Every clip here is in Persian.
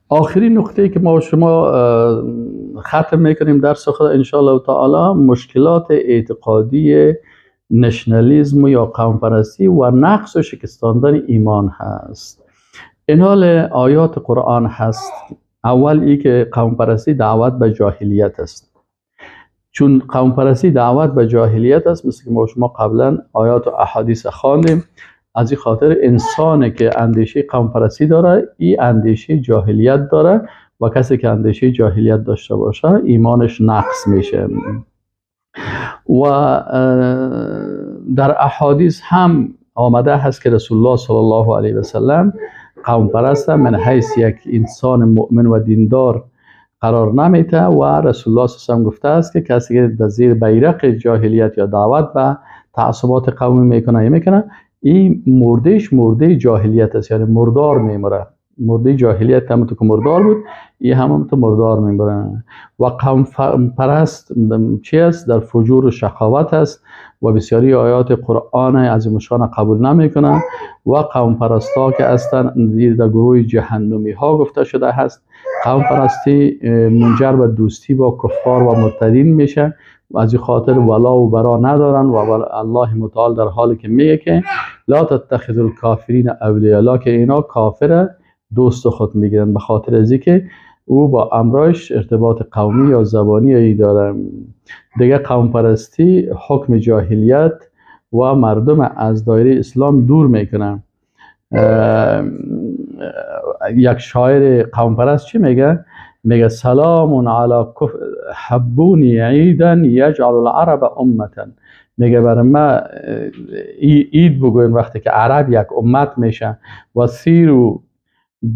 آخرین نکته که ما شما ختم میکنیم درس خود ان شاء الله تعالی، مشکلات اعتقادی نشنالیسم یا قوم پرستی و نقص و شکستاندن ایمان هست. این حال آیات قرآن هست. اول ای که قوم پرستی دعوت به جاهلیت است. چون قوم پرستی دعوت به جاهلیت است، مثل که ما شما قبلا آیات و احادیث خواندیم، از این خاطر انسانی که اندیشه قوم پرستی داره، این اندیشه جاهلیت داره و کسی که اندیشه جاهلیت داشته باشه ایمانش نقص میشه. و در احادیث هم آمده هست که رسول الله صلی الله علیه و سلم قوم پرست من حیث یک انسان مؤمن و دیندار قرار نمیته و رسول الله صلی الله علیه و سلم گفته است که کسی که در زیر بیرق جاهلیت یا دعوت به تعصبات قومی میکنه این مردهش مرده جاهلیت است، یعنی مردار میمره. مرده جاهلیت هم تو که مردار بود، این هم تو مردار میمره. و قوم پرست چی است؟ در فجور و شقاوت است و بسیاری آیات قرآن عظیم‌الشان قبول نمیکنه و قوم پرستا که هستن در گروه جهنمی ها گفته شده هست. قوم پرستی منجر به دوستی با کفار و مرتدین میشه و از این خاطر ولا و برا ندارن و الله متعال در حالی که میگه که لا تتخذوا الکافرین اولیاء، که اینا کافر دوست خود میگیرن به خاطر از اینکه او با امرش ارتباط قومی یا زبانی ای داره. دیگه قوم پرستی حکم جاهلیت و مردم از دایره اسلام دور میکنن. یک شاعر قوم پرست چی میگه؟ میگه سلام علی حبونی عیدا یجعل العرب امتا. میگه برای ما عید بگوین وقتی که عرب یک امت میشه. و سیرو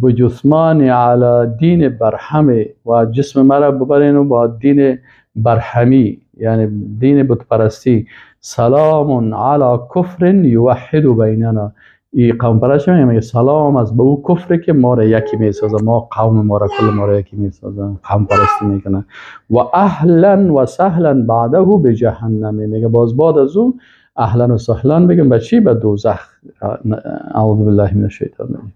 بجسمانی علی دین برهمی، و جسم مرا ببرین و با دین برهمی یعنی دین بت پرستی. سلام علی کفر یوحد بیننا. این قوم پرست میگه سلام از به او کفر که ما را یکی میسازه، ما قوم ما را کل ما را یکی میسازه. قوم پرستی میکنه. و اهلا و سهلا بعده به جهنم. میگه باز بعد از او اهلا و سهلا میگم به چی؟ به دوزخ. اعوذ بالله من الشیطان الرجیم.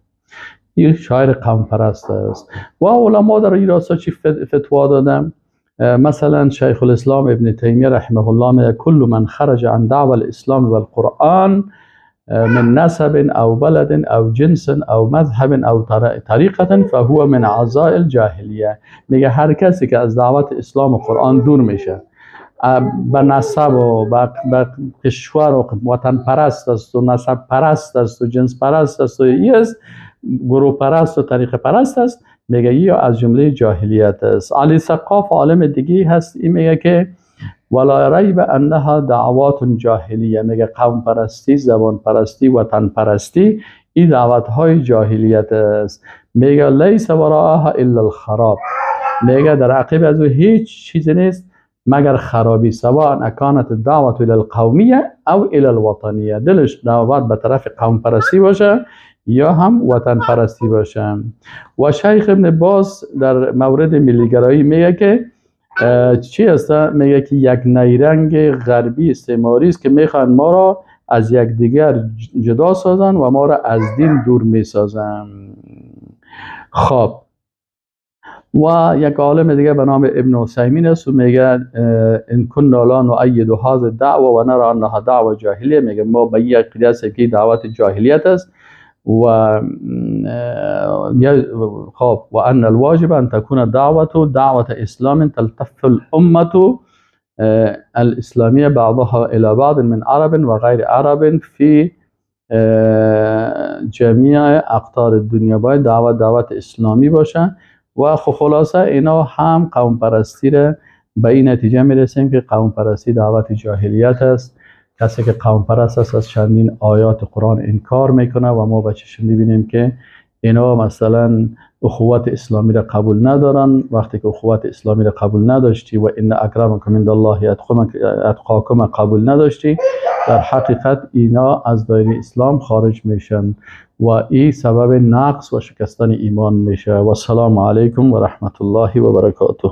این شاعر قوم پرست است. و علما در این راستا چی فتوا دادن؟ مثلا شیخ الاسلام ابن تیمیه رحمه الله میگه کل من خرج عن دعوه الاسلام و القرآن من نسب او بلد او جنس او مذهب او طریقه فهو من اعضاء الجاهلیه. میگه هر کسی که از دعوت اسلام و قرآن دور میشه، به نسب و به کشور و وطن پرست است و نسب پرست است و جنس پرست است و گروه پرست و طریق پرست است، میگه یا از جمله جاهلیت است. علی سقاف عالم دیگه هست، این میگه که ولا ریب انها دعوات جاهلیه. میگه قوم پرستی، زبان پرستی، وطن پرستی این دعوت های جاهلیت است. میگه لیس وراءها الا الخراب. میگه در عقب از هیچ چیز نیست مگر خرابی. سواء اکانت دعوت الى القومیه او الى الوطنیه. دلش دعوت به طرف قوم پرستی باشه یا هم وطن پرستی باشه. و شیخ ابن باز در مورد ملیگرایی میگه که چی است؟ میگه که یک نیرنگ غربی استعماری است که میخوان ما را از یکدیگر جدا سازن و ما را از دین دور میسازن. خب و یک عالم دیگه به نام ابن عثیمین است و میگه ان كنا لا نؤید هذه الدعوه و نرى انها دعوه جاهلیه. میگه ما به یک عقیده است که دعوت جاهلیت است و خب و ان الواجب ان تكون دعوه اسلام تلتف الامه الاسلاميه بعضها الى بعض من عرب و غیر عرب فی جمیع اقطار الدنیا. باید دعوت اسلامی باشه. و خلاصه اینا هم قوم پرستی را به این نتیجه میرسیم که قوم پرستی دعوت جاهلیت است. کسی که قوم پرست است از چندین آیات قرآن انکار میکنه و ما به چشم میبینیم که اینا مثلا اخوت اسلامی را قبول ندارن. وقتی که اخوت اسلامی را قبول نداشتی و ان اکرمکم عند الله اتقاکم قبول نداشتی، در حقیقت اینا از دایره اسلام خارج میشن و این سبب نقص و شکستن ایمان میشه. و السلام علیکم و رحمت الله و برکاته.